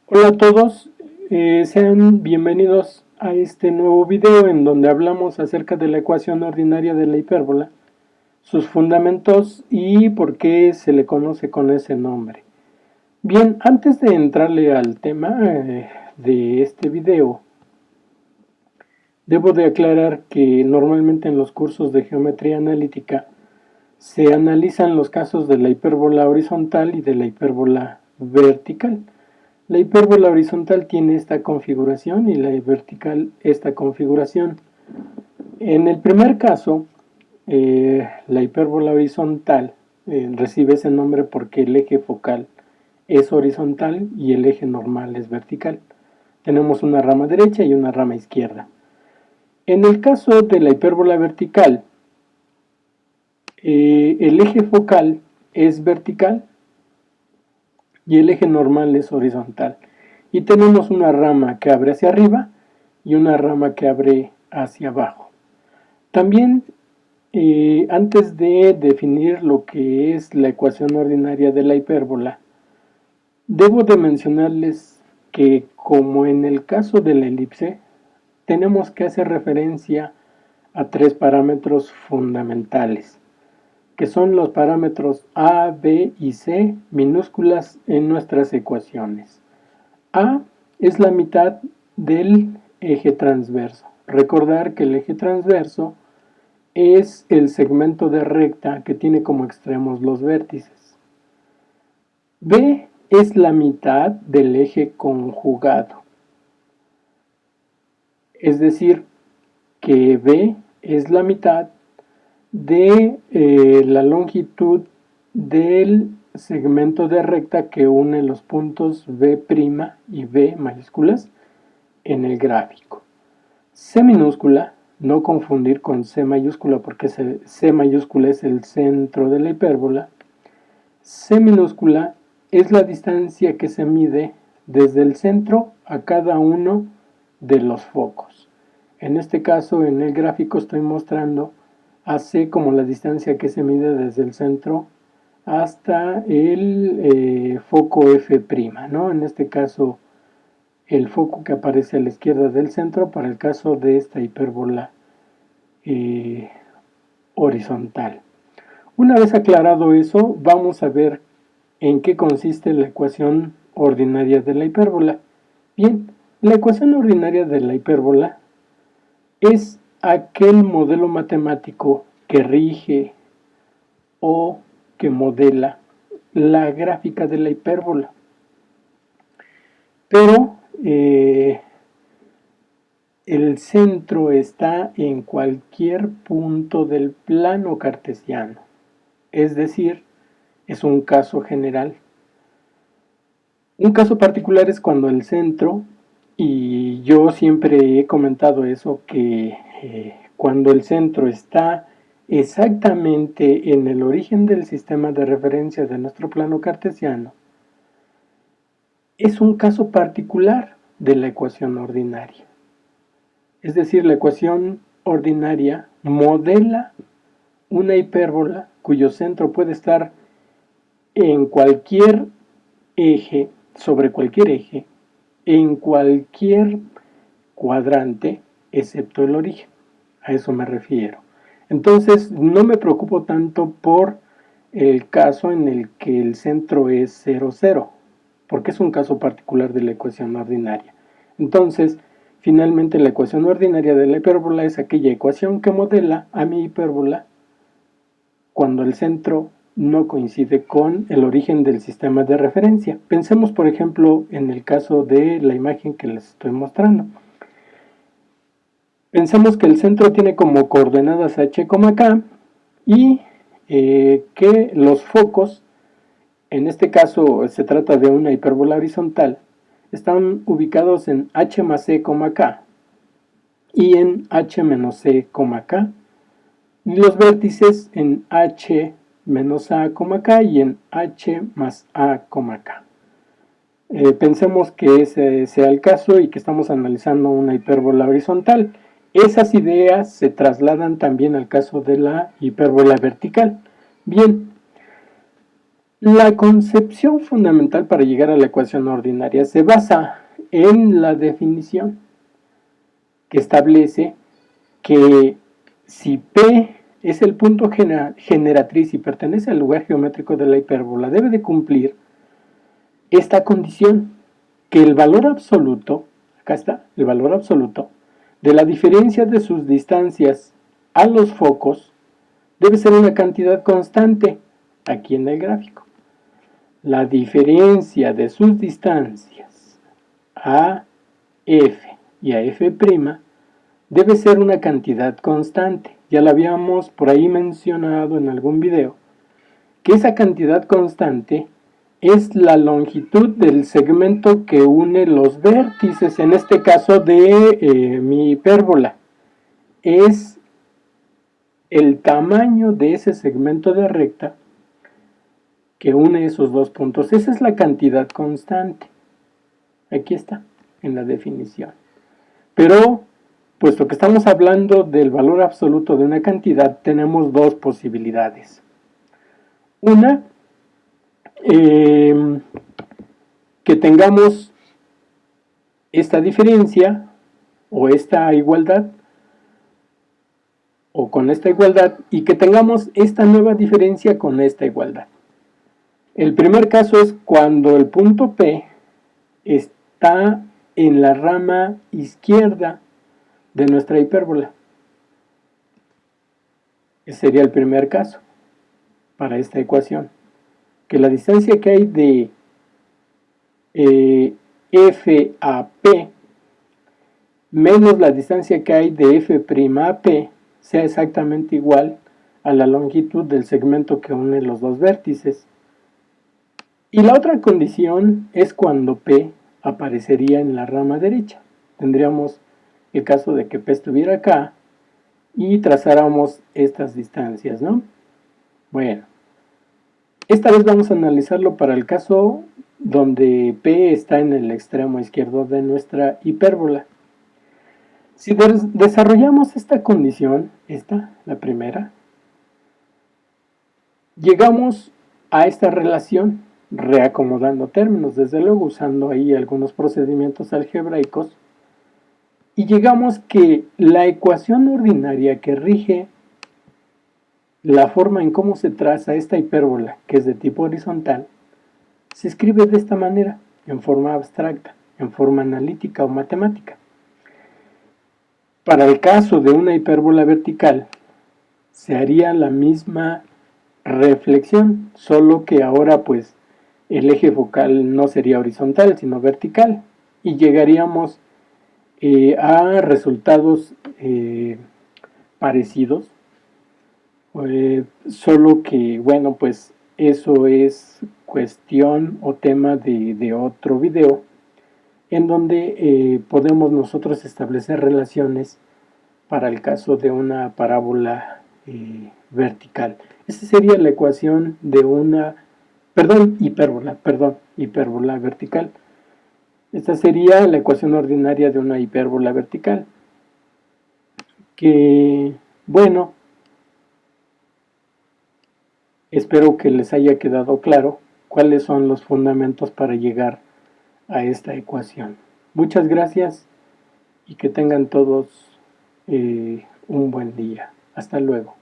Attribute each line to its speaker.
Speaker 1: Hola a todos, sean bienvenidos a este nuevo video en donde hablamos acerca de la ecuación ordinaria de la hipérbola, sus fundamentos y por qué se le conoce con ese nombre. Bien, antes de entrarle al tema de este video, debo de aclarar que normalmente en los cursos de geometría analítica se analizan los casos de la hipérbola horizontal y de la hipérbola vertical. La hipérbola horizontal tiene esta configuración y la vertical esta configuración. En el primer caso, la hipérbola horizontal recibe ese nombre porque el eje focal es horizontal y el eje normal es vertical. Tenemos una rama derecha y una rama izquierda. En el caso de la hipérbola vertical, el eje focal es vertical y el eje normal es horizontal. Y tenemos una rama que abre hacia arriba y una rama que abre hacia abajo. También, antes de definir lo que es la ecuación ordinaria de la hipérbola, debo de mencionarles que, como en el caso de la elipse, tenemos que hacer referencia a tres parámetros fundamentales, que son los parámetros A, B y C minúsculas en nuestras ecuaciones. A es la mitad del eje transverso. Recordar que el eje transverso es el segmento de recta que tiene como extremos los vértices. B es la mitad del eje conjugado. Es decir, que B es la mitad de la longitud del segmento de recta que une los puntos B' y B mayúsculas en el gráfico. C minúscula, no confundir con C mayúscula porque C mayúscula es el centro de la hipérbola. C minúscula es la distancia que se mide desde el centro a cada uno de los focos. En este caso, en el gráfico estoy mostrando a C como la distancia que se mide desde el centro hasta el foco F', ¿no? En este caso, el foco que aparece a la izquierda del centro para el caso de esta hipérbola horizontal. Una vez aclarado eso, vamos a ver en qué consiste la ecuación ordinaria de la hipérbola. Bien, la ecuación ordinaria de la hipérbola es aquel modelo matemático que rige o que modela la gráfica de la hipérbola. Pero el centro está en cualquier punto del plano cartesiano, es decir, es un caso general. Un caso particular es cuando el centro, y yo siempre he comentado eso, que cuando el centro está exactamente en el origen del sistema de referencia de nuestro plano cartesiano, es un caso particular de la ecuación ordinaria. Es decir, la ecuación ordinaria modela una hipérbola cuyo centro puede estar en cualquier eje, sobre cualquier eje, en cualquier cuadrante, excepto el origen. A eso me refiero. Entonces, no me preocupo tanto por el caso en el que el centro es 0, 0, porque es un caso particular de la ecuación ordinaria. Entonces, finalmente la ecuación ordinaria de la hipérbola es aquella ecuación que modela a mi hipérbola cuando el centro no coincide con el origen del sistema de referencia. Pensemos, por ejemplo, en el caso de la imagen que les estoy mostrando. Pensemos que el centro tiene como coordenadas h, k y que los focos, en este caso se trata de una hipérbola horizontal, están ubicados en h más c, k y en h menos c, k, y los vértices en h menos a, k y en h más a, k. Pensemos que ese sea el caso y que estamos analizando una hipérbola horizontal. Esas ideas se trasladan también al caso de la hipérbola vertical. Bien, La concepción fundamental para llegar a la ecuación ordinaria se basa en la definición que establece que si P es el punto generatriz y pertenece al lugar geométrico de la hipérbola, debe de cumplir esta condición, que el valor absoluto, acá está, el valor absoluto, de la diferencia de sus distancias a los focos debe ser una cantidad constante, aquí en el gráfico. La diferencia de sus distancias a F y a F' debe ser una cantidad constante. Ya la habíamos por ahí mencionado en algún video, que esa cantidad constante es la longitud del segmento que une los vértices, en este caso de mi hipérbola. Es el tamaño de ese segmento de recta que une esos dos puntos. Esa es la cantidad constante. Aquí está, en la definición. Pero, puesto que estamos hablando del valor absoluto de una cantidad, tenemos dos posibilidades. Una, que tengamos esta diferencia o esta igualdad, o con esta igualdad, y que tengamos esta nueva diferencia con esta igualdad. El primer caso es cuando el punto P está en la rama izquierda de nuestra hipérbola. Ese sería el primer caso para esta ecuación, que la distancia que hay de F a P menos la distancia que hay de F' a P sea exactamente igual a la longitud del segmento que une los dos vértices. Y la otra condición es cuando P aparecería en la rama derecha. Tendríamos el caso de que P estuviera acá y trazáramos estas distancias, ¿no? Bueno, esta vez vamos a analizarlo para el caso donde P está en el extremo izquierdo de nuestra hipérbola. Si desarrollamos esta condición, la primera, llegamos a esta relación reacomodando términos, desde luego usando ahí algunos procedimientos algebraicos, y llegamos que la ecuación ordinaria que rige la forma en cómo se traza esta hipérbola, que es de tipo horizontal, se escribe de esta manera, en forma abstracta, en forma analítica o matemática. Para el caso de una hipérbola vertical, se haría la misma reflexión, solo que ahora pues el eje focal no sería horizontal, sino vertical, y llegaríamos a resultados parecidos, solo que, bueno, pues eso es cuestión o tema de otro video, en donde podemos nosotros establecer relaciones para el caso de una parábola vertical. Esa sería la ecuación de una, hipérbola vertical. Esta sería la ecuación ordinaria de una hipérbola vertical. Que, bueno, espero que les haya quedado claro cuáles son los fundamentos para llegar a esta ecuación. Muchas gracias y que tengan todos un buen día. Hasta luego.